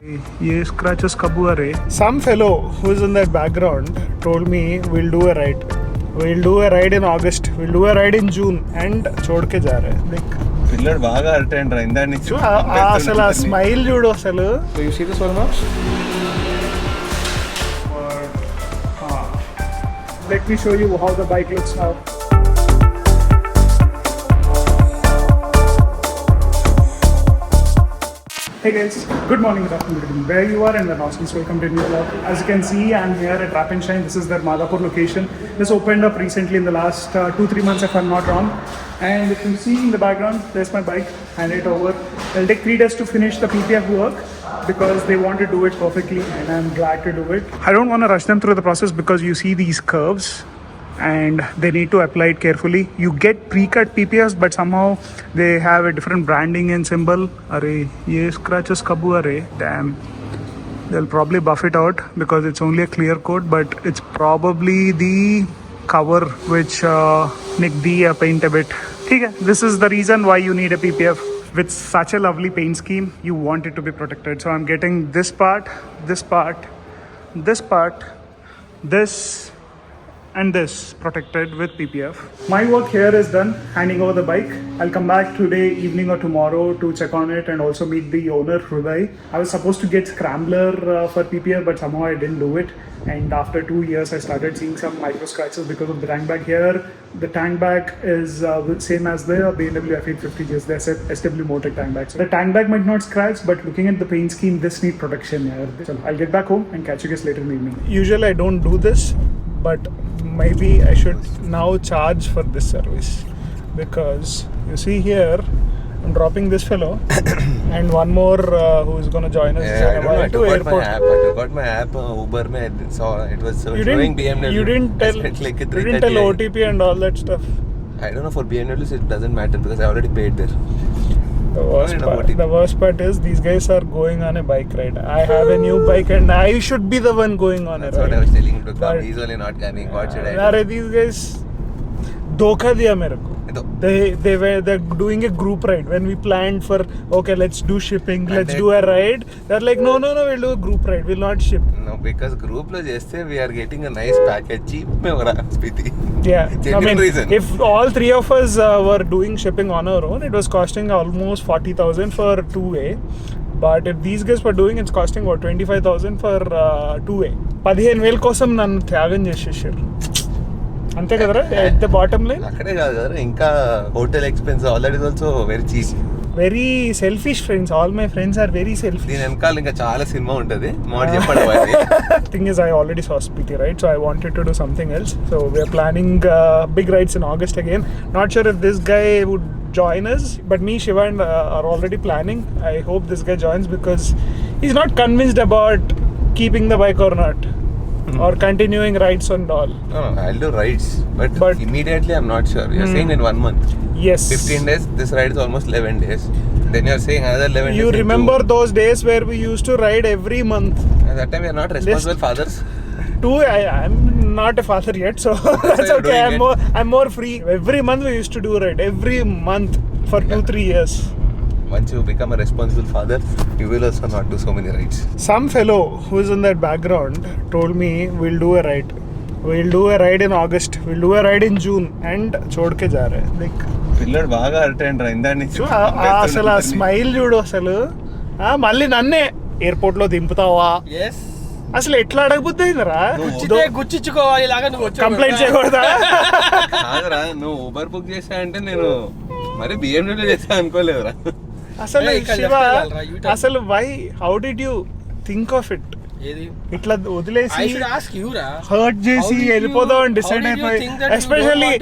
ये scratches कब हुआ रे? Some fellow who is in that background told me we'll do a ride. We'll do a ride in August. We'll do a ride in June and छोड़ के जा रहे हैं. Like పిల్లడు బాగా అటెండ్ రా ఇందా నుంచి అసలు ఆ స్మైల్ చూడు అసలు. So you see this one now? Let me show you how the bike looks now. Hey guys, good morning, good afternoon, good evening, where you are and the Nostals, welcome to a new vlog. As you can see, I'm here at Wrap and Shine. This is their Madhapur location. This opened up recently in the last 2-3 months if I'm not wrong. And if you see in the background, there's my bike, hand it over. It'll take 3 days to finish the PPF work because they want to do it perfectly and I'm glad to do it. I don't want to rush them through the process because you see these curves and they need to apply it carefully. You get pre-cut PPFs but somehow they have a different branding and symbol. Arey, ye scratches kab hua re? Damn. They'll probably buff it out because it's only a clear coat, but it's probably the cover which nicked the paint a bit. Okay, this is the reason why you need a PPF. With such a lovely paint scheme, you want it to be protected. So I'm getting this part, this part, this part, this and this protected with PPF. My work here is done, handing over the bike. I'll come back today evening or tomorrow to check on it and also meet the owner, Hruday. I was supposed to get Scrambler for PPF but somehow I didn't do it. And after 2 years I started seeing some micro scratches because of the tank bag here. The tank bag is same as the BMW F850 just the SW Motec tank bag. So the tank bag might not scratch, but looking at the paint scheme, this needs protection here. So I'll get back home and catch you guys later in the evening. Usually I don't do this, but maybe I should now charge for this service because you see here I'm dropping this fellow and one more who is going to join us. Yeah, I don't know. I got my app Uber mein saw it was showing BMW. You didn't tell OTP and all that stuff. I don't know, for BMW it doesn't matter because I already paid there. The worst part is these guys are going on a bike ride. I have a new bike and I should be the one going on That's a ride. what I was telling him to come. He's only not coming. What should I do? These guys धोखा दिया मेरे को. They're doing a group ride when we planned for okay, let's do shipping, let's do a ride. They're like no, we'll do a group ride, we'll not ship. No, because group lo jeste we are getting a nice package cheap mein ho raha Spiti. Yeah, Genuine reason. If all 3 of us were doing shipping on our own, it was costing almost 40,000 for 2-way. But if these guys were doing, it's costing what 25,000 for 2-way. 15,000 కోసం నన్ను త్యాగం చేసేసారు అంతే కదరా at the bottom line. అక్కడే కాదు కదా ఇంకా hotel expense all that is also very cheap. Very selfish friends. All my friends are very selfish. దీని వెనకాల ఇంకా చాలా సినిమా ఉంటది మోడ్ చెప్పడం అది. Thing is I already saw Spiti, right? So I wanted to do something else. So we are planning big rides in August again. Not sure if this guy would join us, but me, Shiva and are already planning. I hope this guy joins because he's not convinced about keeping the bike or not. Or continuing rides and all. No, I'll do rides, but immediately I'm not sure. You're saying in 1 month. Yes. 15 days. This ride is almost 11 days. Then you're saying another 11 days. You remember those days where we used to ride every month? At that time we are not responsible fathers. I'm not a father yet, so that's okay. I'm more free. Every month we used to do a ride. Every month for 2-3 years. Once you become a responsible father, you will also not do so many rides. Some fellow who is in that background told me we'll do a ride. We'll do a ride in August. We'll do a ride in June and छोड़ के जा रहे हैं. Like పిల్లడు బాగా attend రా ఇందా నుంచి అసలు ఆ స్మైల్ చూడు అసలు. మళ్ళీ నన్నే ఎయిర్పోర్ట్ లో దింపుతావా? అసలు ఎట్లా అడగబుద్ధిందిరా? గుచ్చుకోవాలి లాగా నువ్వు కంప్లైంట్ చేయకూడదా? కాదురా నువ్వు ఊబర్ బుక్ చేసా అంటే నేను మరి BMW చేసా అనుకోలేదురా. అసలు శివ అసలు why how did you think of it? ఇట్లా వదిలేసి హర్ట్ చేసి వెళ్ళిపోదాం అని డిసైడ్ అయిపోయి, ఎస్పెషల్లీ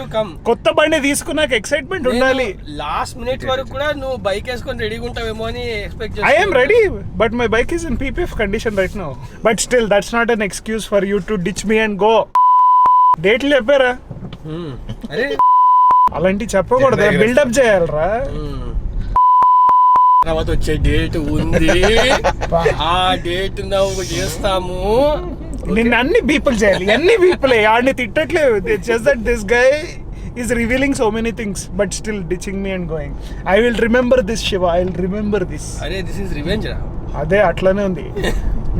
కొత్త బండి తీసుకున్నాక ఎక్సైట్మెంట్ ఉండాలి. లాస్ట్ మినిట్ వరకు కూడా నువ్వు బైక్ వేసుకొని రెడీగా ఉంటావేమో అని ఎక్స్పెక్ట్ చేస్తా. I am ready, but my bike is in PPF condition right now. But still, that's not an excuse for you to ditch me and go. డేట్లు చెప్పారా? అలాంటి చెప్పకూడదు, బిల్డప్ చేయాలరా. తర్వాత వచ్చే డేట్ ఉంది, ఆ డేట్ నువ్వు చేస్తాము. నిన్న అన్ని బీపుల్ చేయాలి, అన్ని బీపులే. ఆడిని తిట్టట్లేదు, just that this guy is revealing so many things but still ditching me and going. I will remember this, Shiva. I will remember this. Arey, this is revenge ra. అదే అట్లనే ఉంది.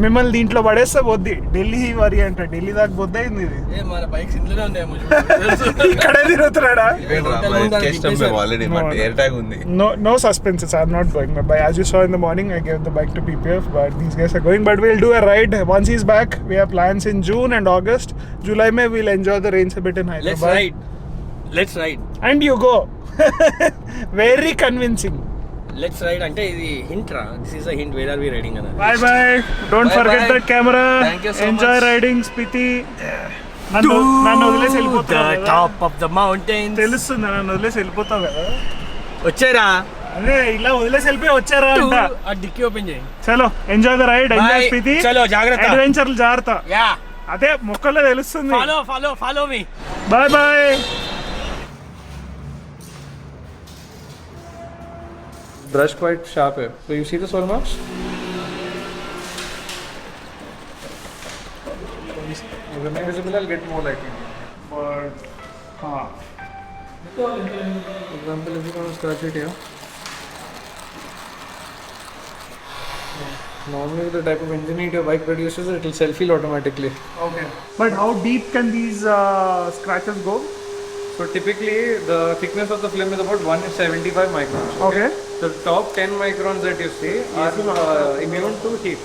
మిమ్మల్ని దీంట్లో పడేస్తే పోద్ది. ఢిల్లీ వరి అంట, ఢిల్లీ దాకా పోద్ది అయింది ఇది. మన బైక్స్ ఇంట్లోనే ఉన్నాయేమో ఇక్కడే తిరుగుతున్నాడా? No suspenses. I'm not going. But as you saw in the morning, I gave the bike to PPF, but these guys are going. But we'll do a ride once he's back. We have plans in June and August. July May we'll enjoy the rains a bit in Hyderabad. Let's ride. And you go. Very convincing. Let's ride అంటే ఇది hint రా. This is a hint where are we riding అన్న. Bye bye. Don't forget that camera. Thank you so Enjoy much. riding Spiti. నన్ను వదిలేసి వెళ్ళిపోతావు కదా. Top of the mountain. తెలుస్తుంది, నన్ను వదిలేసి వెళ్ళిపోతావు కదా. వచ్చారా? అదే ఇలా వదిలేసి వెళ్ళిపోయి వచ్చారా అంట. ఆ డిక్కీ ఓపెన్ చేయి. చలో enjoy the ride. Enjoy Spiti. చలో జాగ్రత్త. అడ్వెంచర్లు జాగ్రత్త. యా. అదే మొక్కల్లో తెలుస్తుంది. Follow me. Bye bye. Brush quite sharp here. So you see the swirl marks? If remain visible, I'll get more lighting. But For example, if you want to scratch it here. Normally the type of engine heat your bike produces, it will self-heal automatically. okay. But how deep can these scratches go? So typically the thickness of the film is about 175 microns. Okay. The top 10 microns that you see are immune to heat.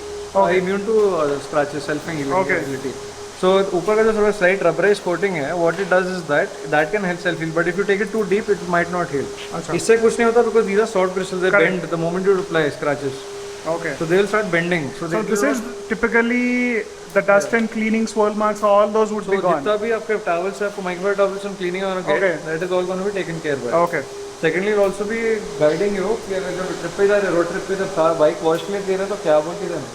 Immune to scratches, self-healing ability. So ऊपर का जो थोड़ा slight rubberized coating है, what it does is that can help self-heal. But if you take it too deep, it might not heal. इससे कुछ नहीं होता because these are short bristles. They bend the moment you apply scratches. Okay. So they will start bending. So this is typically the dust and cleaning swirl marks. All those would be gone. जितना भी आपके towels है, आपको microfiber towels and cleaning होना Okay. that is all going to be taken care by. Okay. Secondly, we'll also be guiding you कि अगर जब trip पे जा रहे रोड ट्रिप पे जब कार बाइक वॉश के लिए दे रहे हैं तो क्या बोल के देना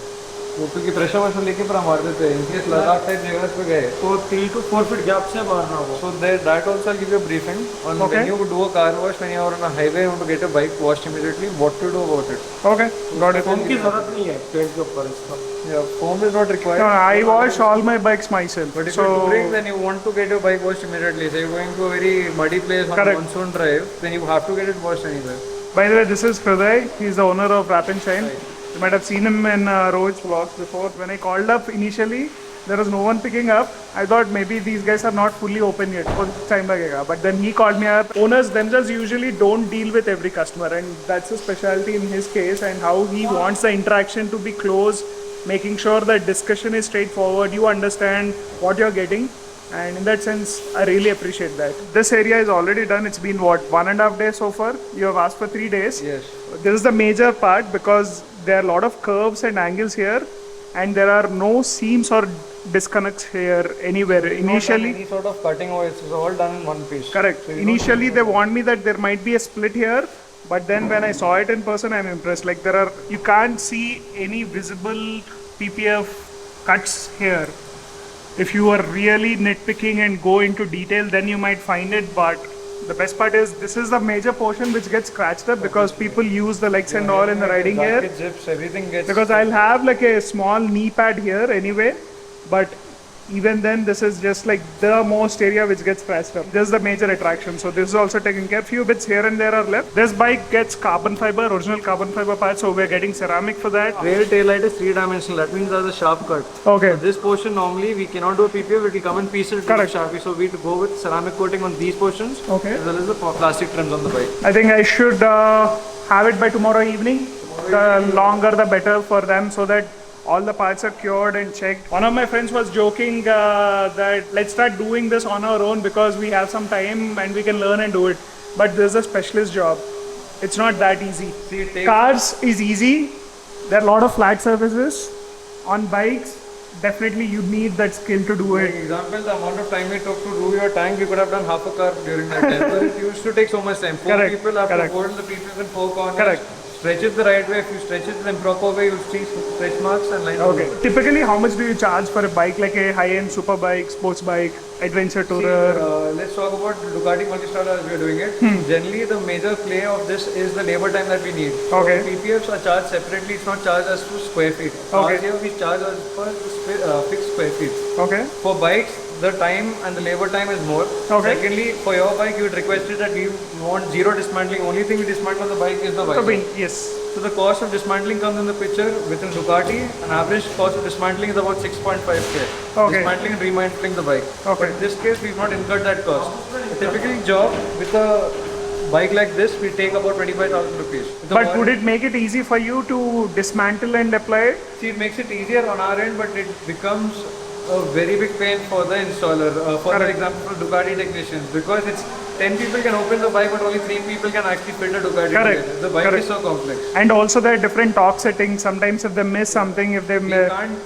वो क्योंकि प्रेशर वॉशर लेके पर मार देते हैं इनकेस लद्दाख टाइप जगह पे गए तो 3 to 4 feet गैप से मारना होगा. So that also I'll give you a briefing on when you do a car wash, when you are on a highway, you want to get a bike washed immediately, what to do about it. Okay. Got it. Foam की जरूरत नहीं है paint के ऊपर इसका. Yeah, foam is not required. No, I wash all my bikes myself. But if you're touring, then you want to get your bike washed immediately. So you're going to a very muddy place on monsoon drive, then you have to get it washed anywhere. By the way, this is Hriday. He's the owner of Wrap and Shine. Right. You might have seen him in Rohit's vlogs before. When I called up initially, there was no one picking up. I thought maybe these guys are not fully open yet. Time lagega. But then he called me up. Owners themselves usually don't deal with every customer, and that's a specialty in his case. And how he wants the interaction to be close, making sure that discussion is straightforward. You understand what you're getting. And in that sense, I really appreciate that. This area is already done. It's been what, 1.5 days so far? You have asked for 3 days. Yes. This is the major part because there are a lot of curves and angles here, and there are no seams or disconnects here anywhere. Initially, any sort of cutting or it's all done in one piece. Correct. So initially, they warned me that there might be a split here, but then when I saw it in person, I'm impressed. Like you can't see any visible PPF cuts here. If you are really nitpicking and go into detail, then you might find it. But the best part is this is the major portion which gets scratched up because people use the legs and all in the riding gear. Zips, everything gets. Because I'll have like a small knee pad here anyway, but even then this is just like the most area which gets scratched up. This is the major attraction. So this is also taken care. Few bits here and there are left. This bike gets carbon fiber, original carbon fiber parts, so we're getting ceramic for that. Rear tail light is 3-dimensional. That means there's a sharp cut. Okay. So this portion normally we cannot do a PPF. It will come in pieces to sharpie. So we go with ceramic coating on these portions. Okay. As well as the plastic trims on the bike. I think I should have it by tomorrow evening. The longer the better for them, so that all the parts are cured and checked. One of my friends was joking that let's start doing this on our own because we have some time and we can learn and do it. But this is a specialist job. It's not that easy. Cars is easy. There are a lot of flat surfaces. On bikes, definitely you need that skill to do it. For example, the amount of time it took to do your tank, we could have done half a car during that time. But it used to take so much time. 4 people have to hold the PPF in 4 corners. Correct. Stretch it the right way. If you stretch it the improper way, you'll see stretch marks and lines. Okay. Typically, how much do you charge for a bike like a high-end super bike, sports bike? adventure See, tourer. let's talk about Ducati Multistrada as we are doing it. Generally, the major play of this is the labor time that we need. Okay. So PPFs are charged separately. It's not charged as to square feet. Okay. Here we charge as per fixed square feet. Okay. For bikes, the time and the labor time is more. Okay. Secondly, for your bike, you would requested that we want zero dismantling. Only thing we dismantle on the bike is the So, bike. yes. So the cost of dismantling comes in the picture. Within Ducati, an average cost of dismantling is about 6.5k. Okay. Dismantling and remounting the bike. Okay. But in this case, we've not incurred that cost. A typical job with a bike like this, we take about 25,000 rupees. But would it make it easy for you to dismantle and apply it? See, it makes it easier on our end, but it becomes a very big pain for the installer. For example, for Ducati technicians, because it's 10 people can open the bike, but only 3 people can actually fit a Ducati together. The bike is so complex. And also there are different torque settings. Sometimes if they miss something, if they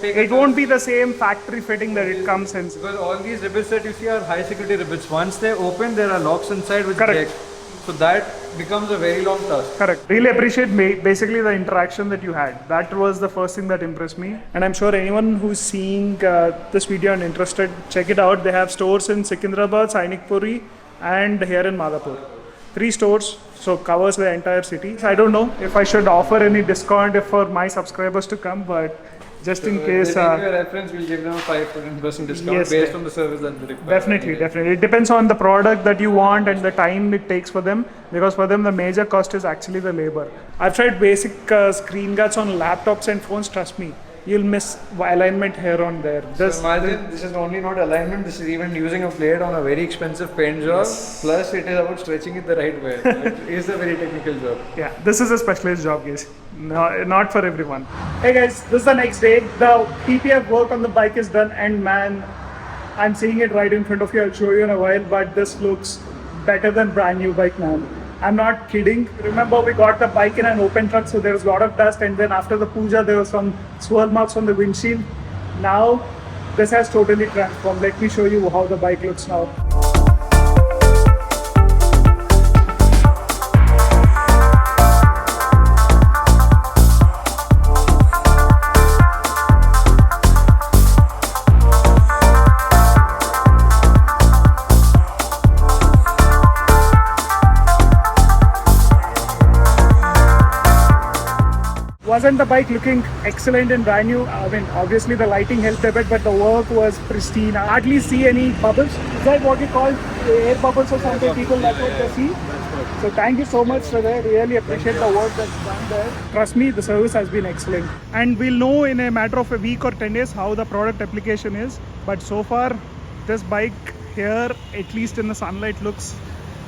it won't be the same factory fitting that it comes in. Because all these rivets that you see are high security rivets. Once they open, there are locks inside with jack. So that becomes a very long task. Correct. Really appreciate basically the interaction that you had. That was the first thing that impressed me. And I'm sure anyone who's seeing this video and interested, check it out. They have stores in Secunderabad, Sainikpuri, and here in Madhapur. 3 stores, so covers the entire city. So I don't know if I should offer any discount for my subscribers to come, but just in case. If they give you a reference, we'll give them a 5% discount based on the service that they require. Definitely. It depends on the product that you want and the time it takes for them, because for them the major cost is actually the labor. I've tried basic screen guards on laptops and phones, trust me. You'll miss alignment here on there. So imagine, this is only not alignment, this is even using a blade on a very expensive paint job. Plus it is about stretching it the right way. It is a very technical job. Yeah, this is a specialized job, guys. No, not for everyone. Hey guys, this is the next day. The PPF work on the bike is done, and man, I'm seeing it right in front of you. I'll show you in a while, but this looks better than brand new bike, man. I'm not kidding. Remember, we got the bike in an open truck, so there was a lot of dust, and then after the puja, there was some swirl marks on the windshield. Now, this has totally transformed. Let me show you how the bike looks now. Wasn't the bike looking excellent and brand new? I mean, obviously the lighting helped a bit, but the work was pristine. I hardly see any bubbles. Is that what you call air bubbles or something? People, that's what they see. So thank you so much for that. Really appreciate the work that's done there. Trust me, the service has been excellent. And we'll know in a matter of a week or 10 days how the product application is. But so far, this bike here, at least in the sunlight, looks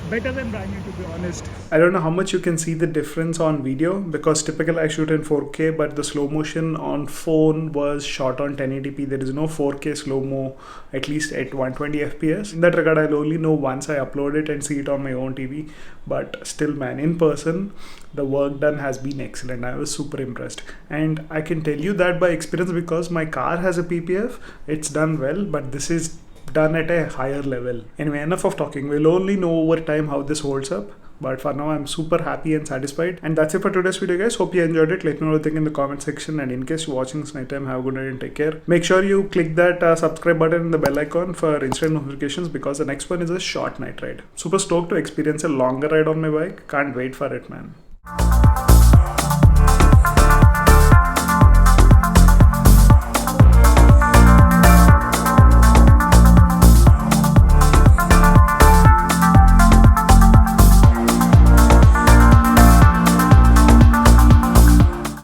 better than brand new, to be honest. I don't know how much you can see the difference on video, because typically I shoot in 4K, but the slow motion on phone was shot on 1080p. There is no 4K slow-mo, at least at 120 FPS. In that regard, I'll only know once I upload it and see it on my own TV. But still, man, in person, the work done has been excellent. I was super impressed. And I can tell you that by experience, because my car has a PPF, it's done well, but this is done at a higher level. Anyway, enough of talking. We'll only know over time how this holds up. But for now, I'm super happy and satisfied. And that's it for today's video, guys. Hope you enjoyed it. Let me know what you think in the comment section. And in case you're watching this night time, have a good night and take care. Make sure you click that subscribe button and the bell icon for instant notifications, because the next one is a short night ride. Super stoked to experience a longer ride on my bike. Can't wait for it, man.